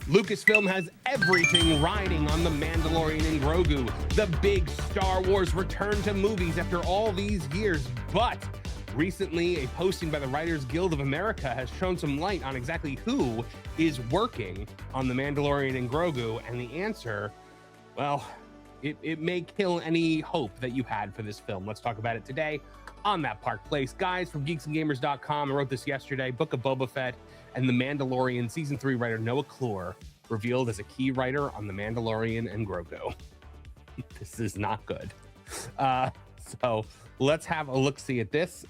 Lucasfilm has everything riding on the Mandalorian and Grogu, the big Star Wars return to movies after all these years. But recently, a posting by the Writers Guild of America has shown some light on exactly who is working on the Mandalorian and Grogu, and the answer, well, it may kill any hope that you had for this film. Let's talk about it today on That Park Place. Guys from geeksandgamers.com, I wrote this yesterday. Book of Boba Fett and The Mandalorian Season 3 writer Noah Kloor revealed as a key writer on The Mandalorian and Grogu. This is not good. So let's have a look-see at this.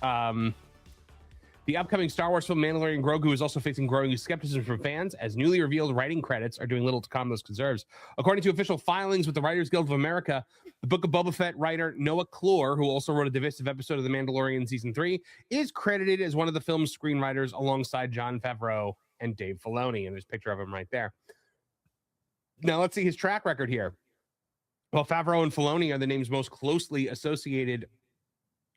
The upcoming Star Wars film Mandalorian and Grogu is also facing growing skepticism from fans, as newly revealed writing credits are doing little to calm those concerns. According to official filings with the Writers Guild of America, the Book of Boba Fett writer Noah Kloor, who also wrote a divisive episode of The Mandalorian Season 3, is credited as one of the film's screenwriters alongside Jon Favreau and Dave Filoni, and there's a picture of him right there. Now let's see his track record here. Well, Favreau and Filoni are the names most closely associated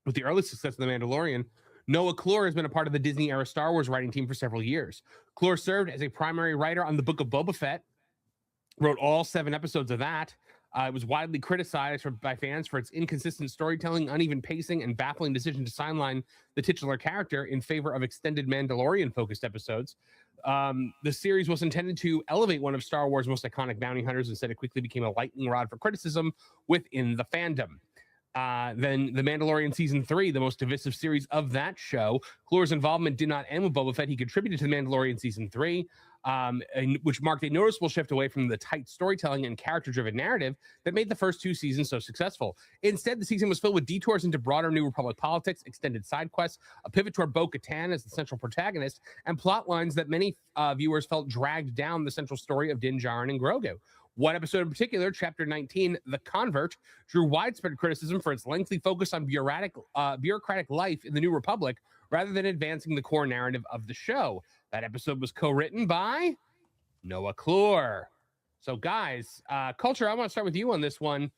with the early success of The Mandalorian. Noah Kloor has been a part of the Disney-era Star Wars writing team for several years. Kloor served as a primary writer on the Book of Boba Fett, wrote all 7 episodes of that. It was widely criticized by fans for its inconsistent storytelling, uneven pacing, and baffling decision to sideline the titular character in favor of extended Mandalorian-focused episodes. The series was intended to elevate one of Star Wars' most iconic bounty hunters. Instead, it quickly became a lightning rod for criticism within the fandom. Then The Mandalorian Season 3, the most divisive series of that show. Kloor's involvement did not end with Boba Fett. He contributed to The Mandalorian Season 3, which marked a noticeable shift away from the tight storytelling and character-driven narrative that made the first 2 seasons so successful. Instead, the season was filled with detours into broader New Republic politics, extended side quests, a pivot toward Bo-Katan as the central protagonist, and plot lines that many viewers felt dragged down the central story of Din Djarin and Grogu. One episode in particular, Chapter 19, The Convert, drew widespread criticism for its lengthy focus on bureaucratic life in the New Republic rather than advancing the core narrative of the show. That episode was co-written by Noah Kloor. So guys, Culture, I want to start with you on this one.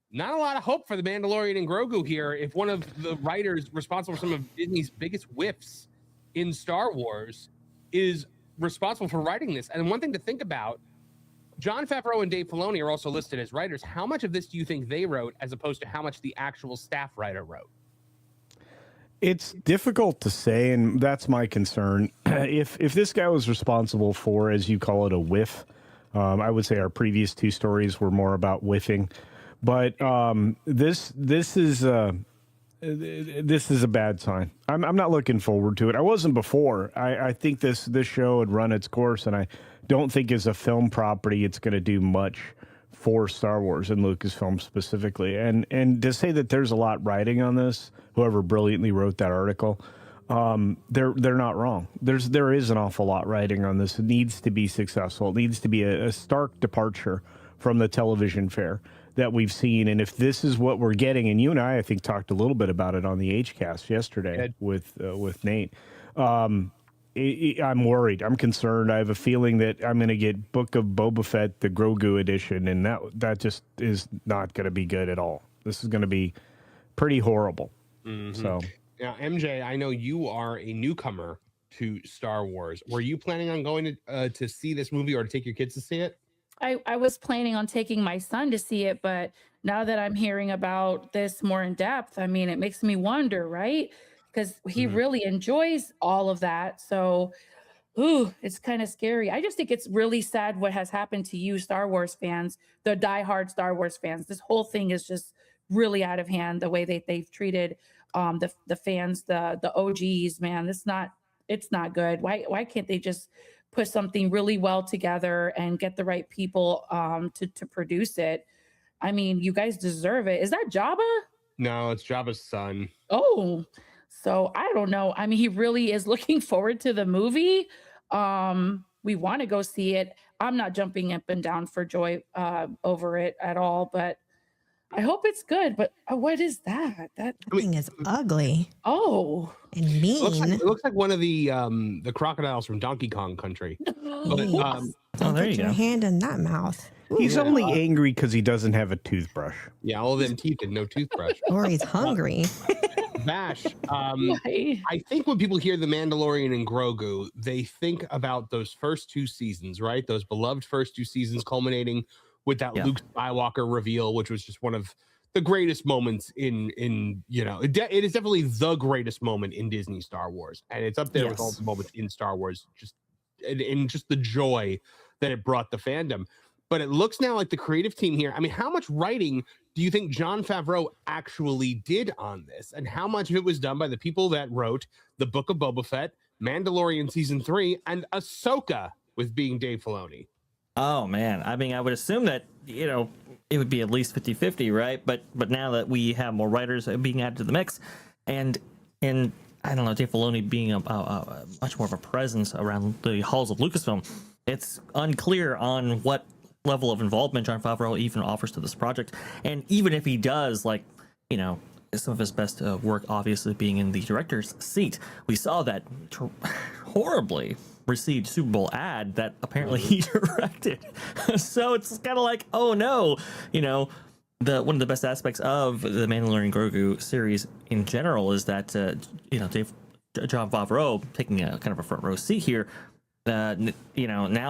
Not a lot of hope for The Mandalorian and Grogu here if one of the writers responsible for some of Disney's biggest whiffs in Star Wars is responsible for writing this. And one thing to think about, Jon Favreau and Dave Filoni are also listed as writers. How much of this do you think they wrote as opposed to how much the actual staff writer wrote? It's difficult to say, and that's my concern. If this guy was responsible for, as you call it, a whiff, I would say our previous 2 stories were more about whiffing. But this is a bad sign. I'm not looking forward to it. I wasn't before. I think this show had run its course, and I don't think as a film property it's going to do much for Star Wars and Lucasfilm specifically. And to say that there's a lot riding on this, whoever brilliantly wrote that article, they're not wrong. There is an awful lot riding on this. It needs to be successful. It needs to be a stark departure from the television fare that we've seen. And if this is what we're getting, and you and I think, talked a little bit about it on the H-Cast yesterday with Nate, I'm worried. I'm concerned. I have a feeling that I'm going to get Book of Boba Fett, the Grogu edition, and that just is not going to be good at all. This is going to be pretty horrible. Mm-hmm. So now, MJ, I know you are a newcomer to Star Wars. Were you planning on going to see this movie or to take your kids to see it? I was planning on taking my son to see it, but now that I'm hearing about this more in depth, I mean, it makes me wonder, right? Because he really enjoys all of that. So, it's kind of scary. I just think it's really sad what has happened to you, Star Wars fans, the diehard Star Wars fans. This whole thing is just really out of hand, the way they've treated the fans, the OGs, man. It's not good. Why can't they just put something really well together and get the right people to produce it? I mean, you guys deserve it. Is that Jabba? No, it's Jabba's son. Oh, so I don't know. I mean, he really is looking forward to the movie. We want to go see it. I'm not jumping up and down for joy over it at all, but I hope it's good. But what is that? That thing is ugly. Oh, and mean. It looks like one of the crocodiles from Donkey Kong Country. But, don't put your hand in that mouth. He's only angry because he doesn't have a toothbrush. Yeah, all of them teeth and no toothbrush. Or he's hungry. Vash, Right. I think when people hear The Mandalorian and Grogu, they think about those first two seasons, right? Those beloved first two seasons culminating with that Luke Skywalker reveal, which was just one of the greatest moments in it is definitely the greatest moment in Disney Star Wars. And it's up there with all the moments in Star Wars, just in just the joy that it brought the fandom. But it looks now like the creative team here, I mean, how much writing do you think Jon Favreau actually did on this? And how much of it was done by the people that wrote The Book of Boba Fett, Mandalorian Season 3, and Ahsoka with being Dave Filoni? Oh, man. I mean, I would assume that, it would be at least 50-50, right? But now that we have more writers being added to the mix, and I don't know, Dave Filoni being a much more of a presence around the halls of Lucasfilm, it's unclear on what level of involvement Jon Favreau even offers to this project. And even if he does, some of his best work obviously being in the director's seat, we saw that horribly received Super Bowl ad that apparently he directed. So it's kind of like, oh no, one of the best aspects of the Mandalorian and Grogu series in general is that Jon Favreau taking a kind of a front row seat here. Now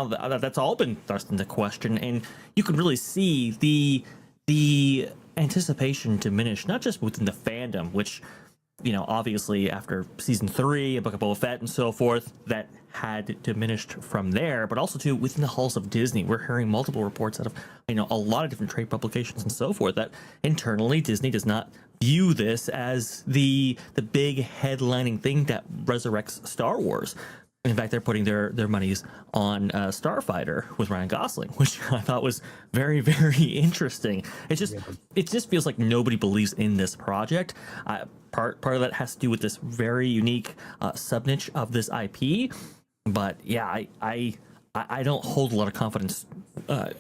that's all been thrust into question, and you can really see the anticipation diminish, not just within the fandom, which obviously after season 3, A Book of Boba Fett and so forth, that had diminished from there, but also too within the halls of Disney. We're hearing multiple reports out of a lot of different trade publications and so forth that internally Disney does not view this as the big headlining thing that resurrects Star Wars. In fact, they're putting their monies on Starfighter with Ryan Gosling, which I thought was very, very interesting. It just feels like nobody believes in this project. Part of that has to do with this very unique sub niche of this IP. But yeah, I don't hold a lot of confidence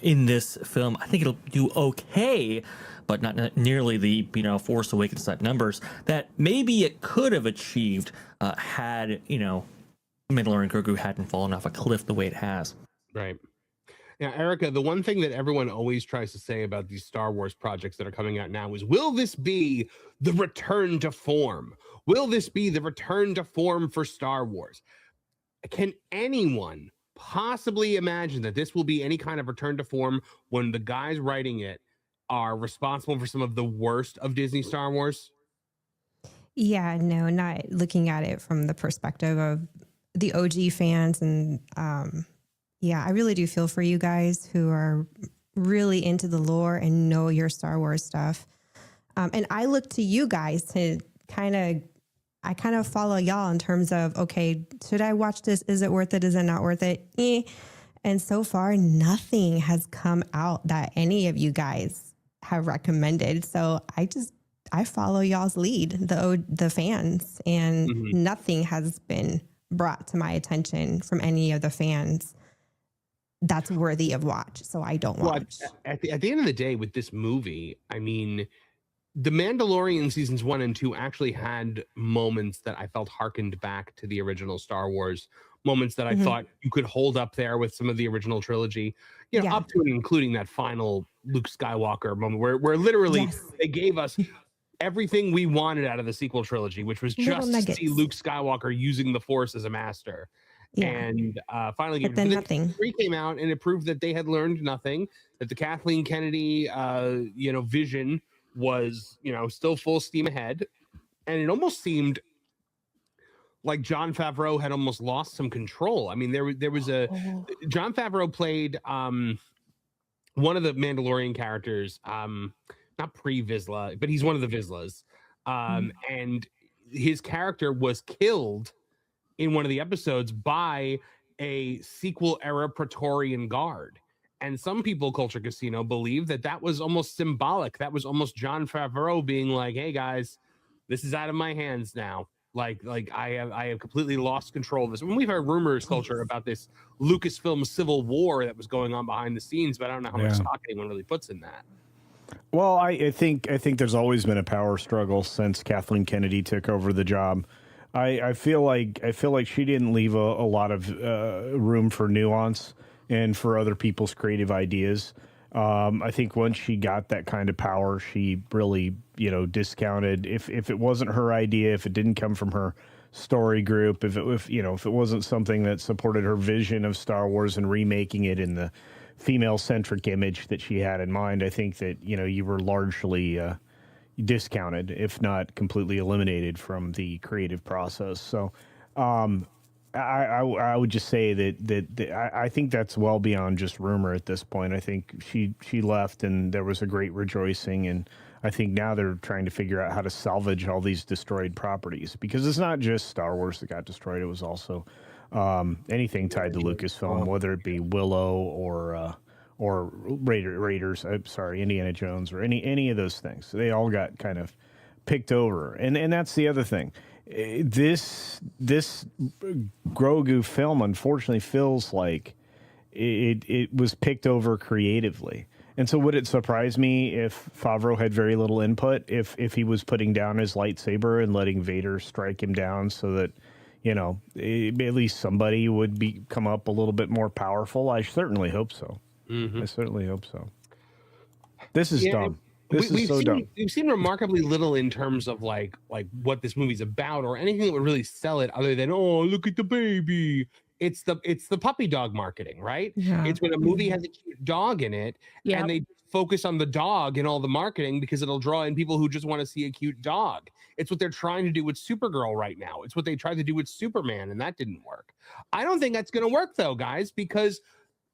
in this film. I think it'll do okay, but not nearly the Force Awakens type numbers that maybe it could have achieved had Mandalorian and Grogu hadn't fallen off a cliff the way it has. Right. Now, Erika, the one thing that everyone always tries to say about these Star Wars projects that are coming out now is, will this be the return to form? Will this be the return to form for Star Wars? Can anyone possibly imagine that this will be any kind of return to form when the guys writing it are responsible for some of the worst of Disney Star Wars? Yeah, no, not looking at it from the perspective of the OG fans. And I really do feel for you guys who are really into the lore and know your Star Wars stuff. And I look to you guys to kind of follow y'all in terms of, okay, should I watch this? Is it worth it? Is it not worth it? And so far, nothing has come out that any of you guys have recommended. So I follow y'all's lead, the fans, and nothing has been brought to my attention from any of the fans that's worthy of watch. So I don't watch. At the end of the day with this movie, I mean, The Mandalorian seasons 1 and 2 actually had moments that I felt harkened back to the original Star Wars, moments that I thought you could hold up there with some of the original trilogy, up to and including that final Luke Skywalker moment where literally they gave us everything we wanted out of the sequel trilogy, which was just to see Luke Skywalker using the Force as a master. And finally, nothing. 3 came out and it proved that they had learned nothing, that the Kathleen Kennedy, vision was, still full steam ahead. And it almost seemed like Jon Favreau had almost lost some control. I mean, there was Jon Favreau played one of the Mandalorian characters, not pre-Vizsla, but he's one of the Vizslas. And his character was killed in one of the episodes by a sequel era Praetorian guard. And some people, Culture Casino, believe that was almost symbolic. That was almost Jon Favreau being like, hey guys, this is out of my hands now. Like I have completely lost control of this. When we've heard rumors, Culture, about this Lucasfilm civil war that was going on behind the scenes, but I don't know how much stock anyone really puts in that. Well, I think there's always been a power struggle since Kathleen Kennedy took over the job. I feel like she didn't leave a lot of room for nuance and for other people's creative ideas. I think once she got that kind of power, she really, discounted if it wasn't her idea, if it didn't come from her story group, if it wasn't something that supported her vision of Star Wars and remaking it in the female-centric image that she had in mind, I think that, you were largely discounted, if not completely eliminated from the creative process. So I would just say that I think that's well beyond just rumor at this point. I think she left and there was a great rejoicing, and I think now they're trying to figure out how to salvage all these destroyed properties, because it's not just Star Wars that got destroyed. It was also anything tied to Lucasfilm, whether it be Willow or Raiders, Indiana Jones, or any of those things. They all got kind of picked over. And that's the other thing. This Grogu film, unfortunately, feels like it was picked over creatively. And so would it surprise me if Favreau had very little input, if he was putting down his lightsaber and letting Vader strike him down so that, at least somebody would come up a little bit more powerful? I certainly hope so. I certainly hope so. This is dumb. This is so dumb. We've seen remarkably little in terms of like what this movie's about, or anything that would really sell it, other than, oh, look at the baby. It's the puppy dog marketing, right? Yeah. It's when a movie has a cute dog in it, and they focus on the dog in all the marketing because it'll draw in people who just want to see a cute dog. It's what they're trying to do with Supergirl right now. It's what they tried to do with Superman, and that didn't work. I don't think that's going to work, though, guys, because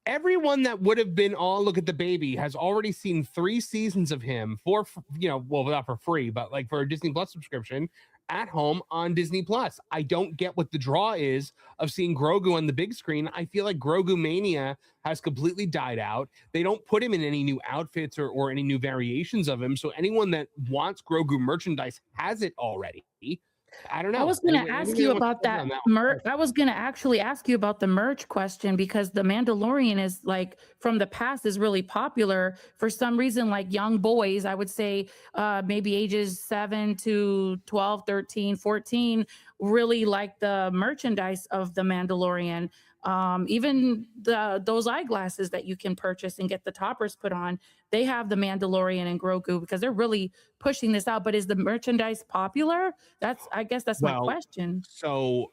everyone that would have been, oh, look at the baby, has already seen 3 seasons of him for, well, not for free, but like for a Disney Plus subscription at home on Disney Plus. I don't get what the draw is of seeing Grogu on the big screen. I feel like Grogu mania has completely died out. They don't put him in any new outfits or any new variations of him. So anyone that wants Grogu merchandise has it already. I don't know. I was going to ask you about that merch. I was going to actually ask you about the merch question, because the Mandalorian is, like, from the past, is really popular for some reason. Like young boys, I would say maybe ages 7 to 12, 13, 14, really like the merchandise of the Mandalorian. Even those eyeglasses that you can purchase and get the toppers put on, they have the Mandalorian and Grogu, because they're really pushing this out. But is the merchandise popular? I guess that's my question. So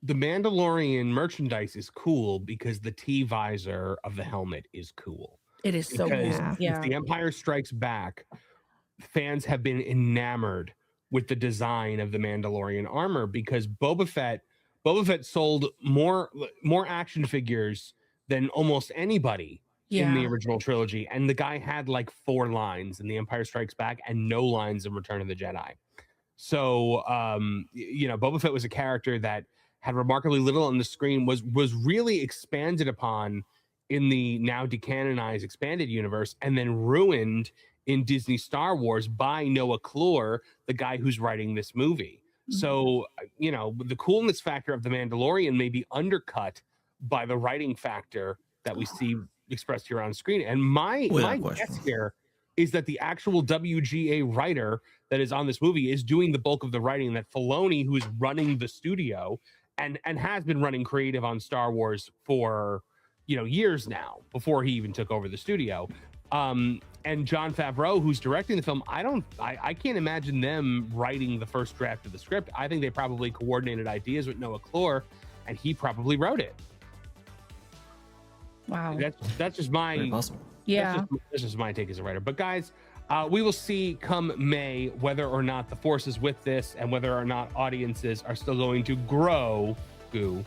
the Mandalorian merchandise is cool because the T-visor of the helmet is cool. It is so cool. Since The Empire Strikes Back, fans have been enamored with the design of the Mandalorian armor, because Boba Fett sold more action figures than almost anybody in the original trilogy. And the guy had like 4 lines in The Empire Strikes Back and no lines in Return of the Jedi. So, Boba Fett was a character that had remarkably little on the screen, was really expanded upon in the now decanonized expanded universe, and then ruined in Disney Star Wars by Noah Kloor, the guy who's writing this movie. So, the coolness factor of The Mandalorian may be undercut by the writing factor that we see expressed here on screen. And my guess here is that the actual WGA writer that is on this movie is doing the bulk of the writing, that Filoni, who is running the studio and has been running creative on Star Wars for, years now, before he even took over the studio. And Jon Favreau, who's directing the film, I can't imagine them writing the first draft of the script. I think they probably coordinated ideas with Noah Kloor, and he probably wrote it. Wow. That's just my that's just my take as a writer. But guys, we will see come May whether or not the force is with this, and whether or not audiences are still going to grow to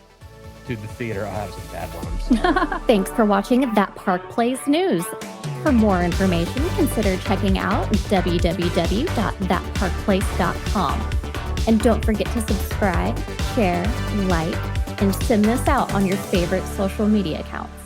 the theater. I'll have some bad ones. Thanks for watching That Park Plays News. For more information, consider checking out www.thatparkplace.com. And don't forget to subscribe, share, like, and send this out on your favorite social media accounts.